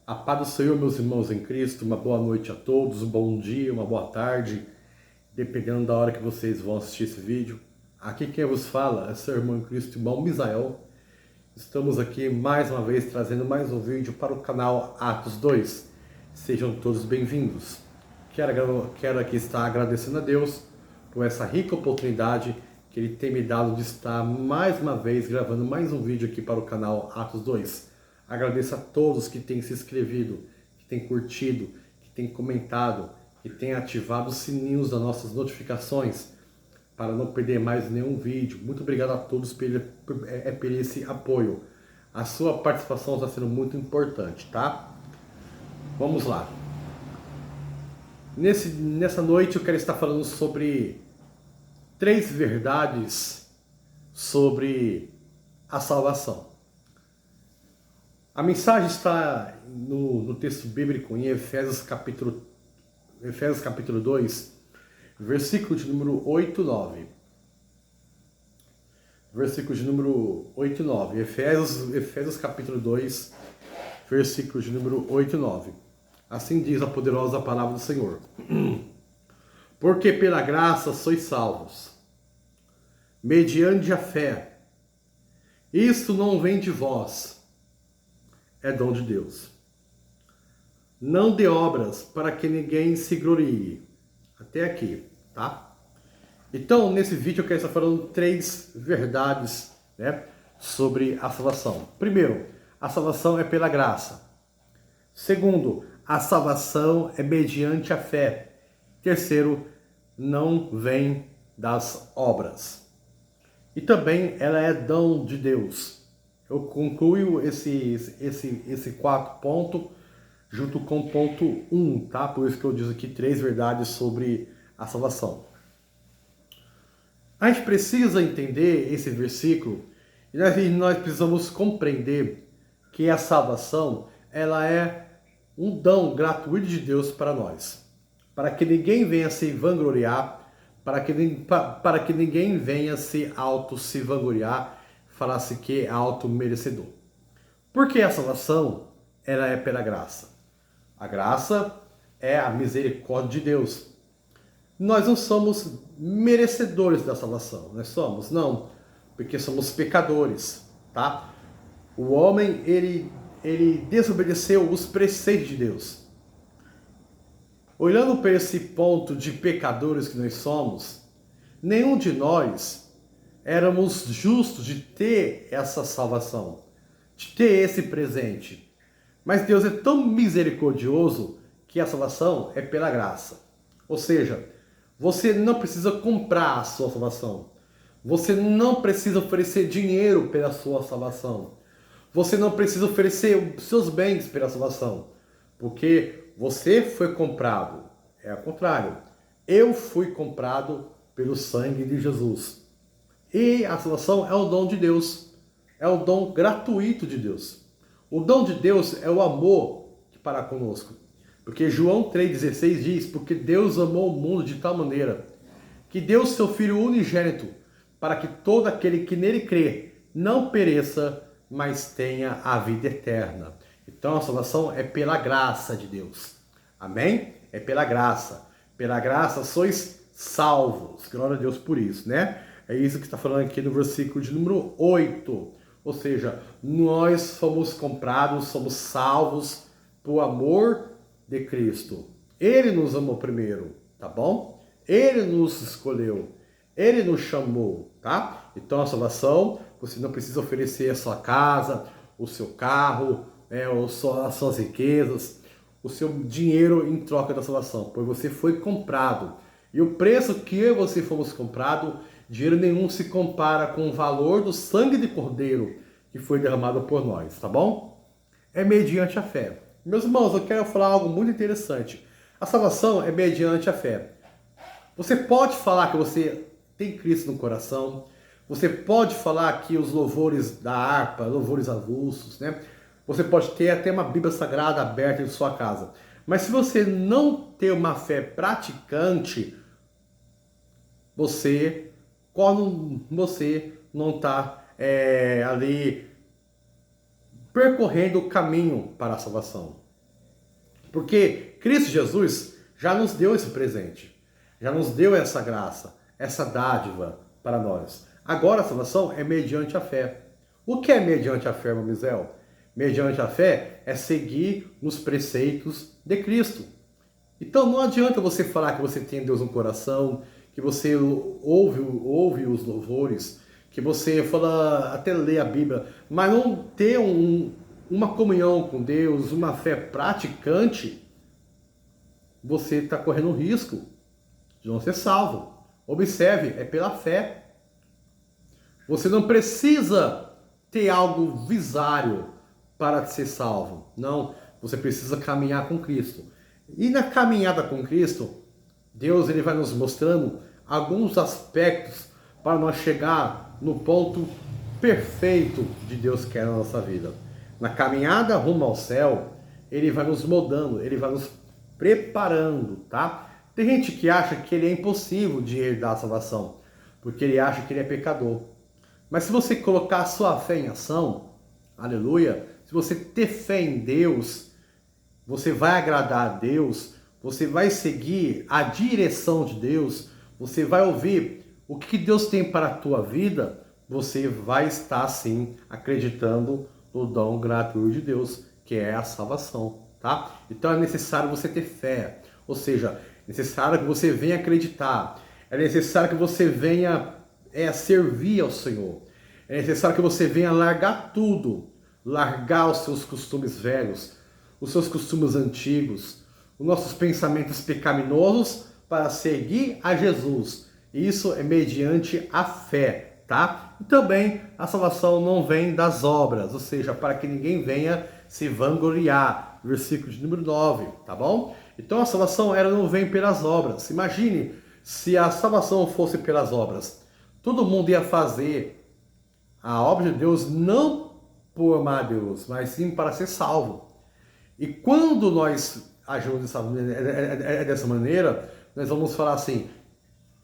A paz do Senhor, meus irmãos em Cristo, uma boa noite a todos, um bom dia, uma boa tarde, dependendo da hora que vocês vão assistir esse vídeo. Aqui quem vos fala é seu irmão em Cristo, irmão Misael. Estamos aqui mais uma vez trazendo mais um vídeo para o canal Atos 2. Sejam todos bem-vindos. Quero aqui estar agradecendo a Deus por essa rica oportunidade que Ele tem me dado de estar mais uma vez gravando mais um vídeo aqui para o canal Atos 2. Agradeço a todos que têm se inscrevido, que têm curtido, que têm comentado, que têm ativado os sininhos das nossas notificações para não perder mais nenhum vídeo. Muito obrigado a todos por esse apoio. A sua participação está sendo muito importante, tá? Vamos lá. Nessa noite eu quero estar falando sobre 3 verdades sobre a salvação. A mensagem está no texto bíblico em Efésios capítulo 2, versículo de número 8 e 9. Versículo de número 8 e 9. Efésios capítulo 2, versículo de número 8 e 9. Assim diz a poderosa palavra do Senhor. Porque pela graça sois salvos, mediante a fé. Isto não vem de vós, é dom de Deus. Não de obras, para que ninguém se glorie. Até aqui, tá? Então, nesse vídeo eu quero estar falando 3 verdades, né, sobre a salvação. Primeiro, a salvação é pela graça. Segundo, a salvação é mediante a fé. Terceiro, não vem das obras. E também ela é dom de Deus. Eu concluo esse 4 ponto junto com o ponto 1, tá? Por isso que eu digo aqui 3 verdades sobre a salvação. A gente precisa entender esse versículo e nós precisamos compreender que a salvação ela é um dom gratuito de Deus para nós. Para que ninguém venha se vangloriar, para que ninguém venha se vangloriar, falasse que é auto-merecedor. Porque a salvação, ela é pela graça. A graça é a misericórdia de Deus. Nós não somos merecedores da salvação, nós somos, não, porque somos pecadores, tá? O homem, ele desobedeceu os preceitos de Deus. Olhando para esse ponto de pecadores que nós somos, nenhum de nós éramos justos de ter essa salvação, de ter esse presente. Mas Deus é tão misericordioso que a salvação é pela graça. Ou seja, você não precisa comprar a sua salvação. Você não precisa oferecer dinheiro pela sua salvação. Você não precisa oferecer os seus bens pela salvação. Porque você foi comprado. É ao contrário. Eu fui comprado pelo sangue de Jesus. E a salvação é o dom de Deus. É o dom gratuito de Deus. O dom de Deus é o amor para conosco. Porque João 3,16 diz, porque Deus amou o mundo de tal maneira que deu seu Filho unigênito para que todo aquele que nele crê não pereça, mas tenha a vida eterna. Então a salvação é pela graça de Deus. Amém? É pela graça. Pela graça sois salvos. Glória a Deus por isso, né? É isso que está falando aqui no versículo de número 8. Ou seja, nós fomos comprados, somos salvos por amor de Cristo. Ele nos amou primeiro, tá bom? Ele nos escolheu. Ele nos chamou, tá? Então a salvação, você não precisa oferecer a sua casa, o seu carro, as suas riquezas, o seu dinheiro em troca da salvação, pois você foi comprado. E o preço que você fomos comprado, dinheiro nenhum se compara com o valor do sangue de cordeiro que foi derramado por nós, tá bom? É mediante a fé. Meus irmãos, eu quero falar algo muito interessante. A salvação é mediante a fé. Você pode falar que você tem Cristo no coração. Você pode falar que os louvores da harpa, louvores avulsos, né? Você pode ter até uma Bíblia Sagrada aberta em sua casa. Mas se você não ter uma fé praticante, você não está ali percorrendo o caminho para a salvação. Porque Cristo Jesus já nos deu esse presente, já nos deu essa graça, essa dádiva para nós. Agora a salvação é mediante a fé. O que é mediante a fé, irmão Mizel? Mediante a fé é seguir nos preceitos de Cristo. Então não adianta você falar que você tem Deus no coração, que você ouve os louvores, que você fala, até lê a Bíblia, mas não ter uma comunhão com Deus, uma fé praticante, você está correndo o risco de não ser salvo. Observe, é pela fé. Você não precisa ter algo visário para ser salvo. Não, você precisa caminhar com Cristo. E na caminhada com Cristo, Deus ele vai nos mostrando alguns aspectos para nós chegar no ponto perfeito de Deus quer na nossa vida. Na caminhada rumo ao céu, ele vai nos moldando, ele vai nos preparando, tá? Tem gente que acha que ele é impossível de herdar a salvação, porque ele acha que ele é pecador. Mas se você colocar a sua fé em ação, aleluia, se você ter fé em Deus, você vai agradar a Deus, você vai seguir a direção de Deus, você vai ouvir o que Deus tem para a tua vida, você vai estar sim acreditando no dom gratuito de Deus, que é a salvação, tá? Então é necessário você ter fé, ou seja, é necessário que você venha acreditar, é necessário que você venha servir ao Senhor, é necessário que você venha largar tudo, largar os seus costumes velhos, os seus costumes antigos, os nossos pensamentos pecaminosos para seguir a Jesus. Isso é mediante a fé, tá? E também a salvação não vem das obras, ou seja, para que ninguém venha se vangloriar. Versículo de número 9, tá bom? Então a salvação ela não vem pelas obras. Imagine se a salvação fosse pelas obras. Todo mundo ia fazer a obra de Deus não por amar a Deus, mas sim para ser salvo. E quando nós agimos dessa maneira, nós vamos falar assim: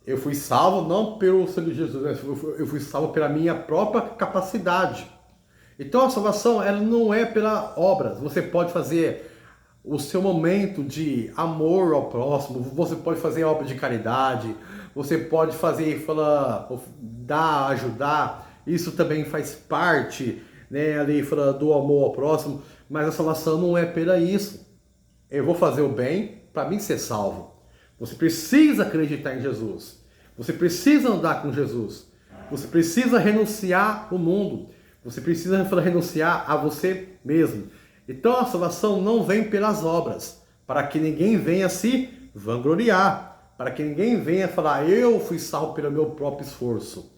eu fui salvo não pelo sangue de Jesus, eu fui salvo pela minha própria capacidade. Então a salvação ela não é pela obras. Você pode fazer o seu momento de amor ao próximo, você pode fazer obra de caridade, você pode fazer, dar, ajudar. Isso também faz parte, né, ali do amor ao próximo. Mas a salvação não é pela isso. Eu vou fazer o bem para mim ser salvo. Você precisa acreditar em Jesus. Você precisa andar com Jesus. Você precisa renunciar ao mundo. Você precisa renunciar a você mesmo. Então a salvação não vem pelas obras, para que ninguém venha se vangloriar, para que ninguém venha falar: eu fui salvo pelo meu próprio esforço.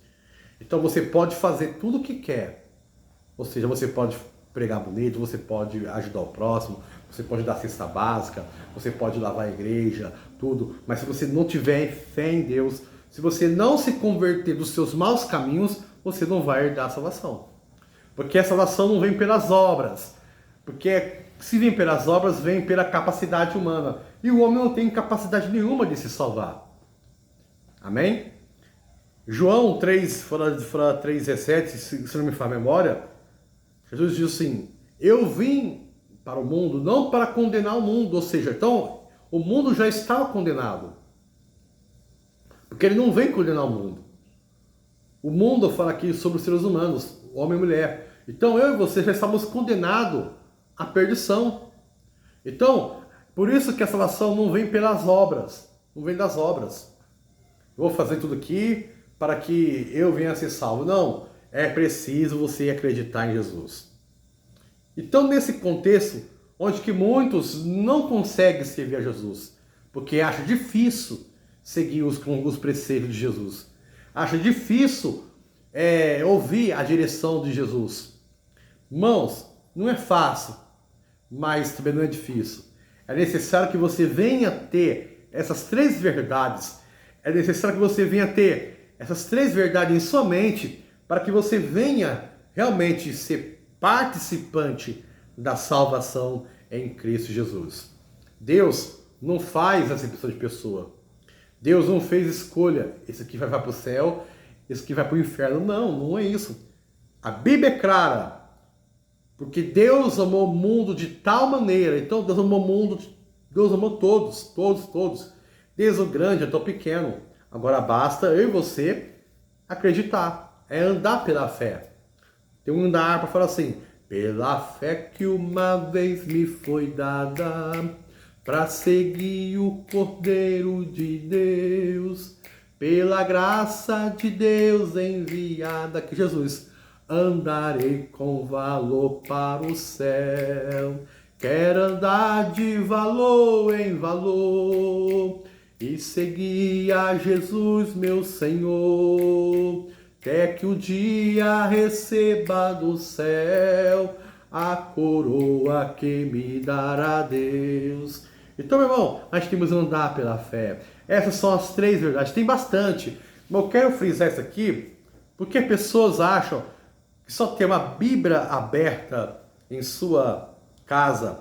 Então você pode fazer tudo o que quer. Ou seja, você pode pregar bonito, você pode ajudar o próximo, você pode dar cesta básica, você pode lavar a igreja, tudo. Mas se você não tiver fé em Deus, se você não se converter dos seus maus caminhos, você não vai herdar a salvação. Porque a salvação não vem pelas obras. Porque se vem pelas obras, vem pela capacidade humana. E o homem não tem capacidade nenhuma de se salvar. Amém? João 3, 3,17, se não me falha a memória, Jesus diz assim: eu vim para o mundo não para condenar o mundo. Ou seja, então o mundo já estava condenado. Porque ele não vem condenar o mundo. O mundo fala aqui sobre os seres humanos, homem e mulher. Então eu e você já estamos condenados à perdição. Então, por isso que a salvação não vem pelas obras, não vem das obras. Eu vou fazer tudo aqui para que eu venha a ser salvo. Não, é preciso você acreditar em Jesus. Então, nesse contexto, onde que muitos não conseguem servir a Jesus, porque acham difícil seguir os preceitos de Jesus, acha difícil ouvir a direção de Jesus. Irmãos, não é fácil, mas também não é difícil. É necessário que você venha ter essas três verdades. É necessário que você venha ter essas três verdades em sua mente para que você venha realmente ser participante da salvação em Cristo Jesus. Deus não faz acepção de pessoa. Deus não fez escolha. Esse aqui vai para o céu, esse aqui vai para o inferno. Não, não é isso. A Bíblia é clara. Porque Deus amou o mundo de tal maneira. Então Deus amou o mundo Deus amou todos, todos, todos, desde o grande até o pequeno. Agora basta eu e você acreditar, é andar pela fé. Tem um andar para falar assim: pela fé que uma vez me foi dada, para seguir o Cordeiro de Deus, pela graça de Deus enviada, que Jesus, andarei com valor para o céu. Quero andar de valor em valor e seguir a Jesus, meu Senhor, até que o dia receba do céu a coroa que me dará Deus. Então, meu irmão, nós temos que andar pela fé. Essas são as 3 verdades. Tem bastante, mas eu quero frisar isso aqui porque pessoas acham que só ter uma Bíblia aberta em sua casa,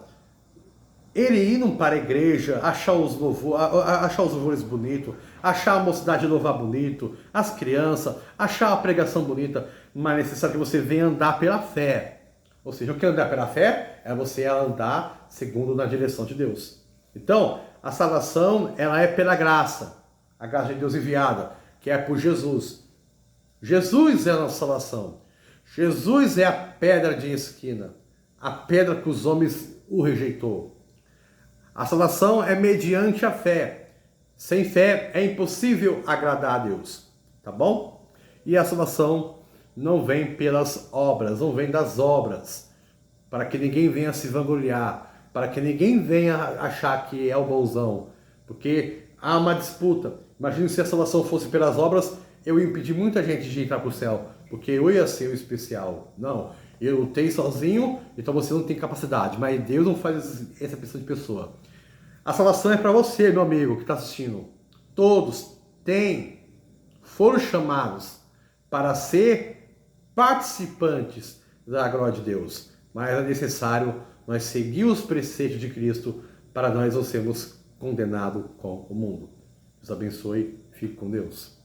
ele ir para a igreja, achar os louvores bonitos, achar a mocidade louvar bonito, as crianças, achar a pregação bonita, mas é necessário que você venha andar pela fé. Ou seja, o que é andar pela fé é você andar segundo na direção de Deus. Então, a salvação, ela é pela graça, a graça de Deus enviada, que é por Jesus. Jesus é a nossa salvação. Jesus é a pedra de esquina, a pedra que os homens o rejeitou. A salvação é mediante a fé. Sem fé é impossível agradar a Deus, tá bom? E a salvação não vem pelas obras, não vem das obras, para que ninguém venha se vangloriar, para que ninguém venha achar que é o bonzão, porque há uma disputa. Imagine se a salvação fosse pelas obras, eu ia impedir muita gente de entrar para o céu, porque eu ia ser o especial. Não, eu lutei sozinho, então você não tem capacidade, mas Deus não faz essa pessoa de pessoa. A salvação é para você, meu amigo, que está assistindo. Todos foram chamados para ser participantes da glória de Deus, mas é necessário nós seguir os preceitos de Cristo para nós não sermos condenados com o mundo. Deus abençoe, fique com Deus.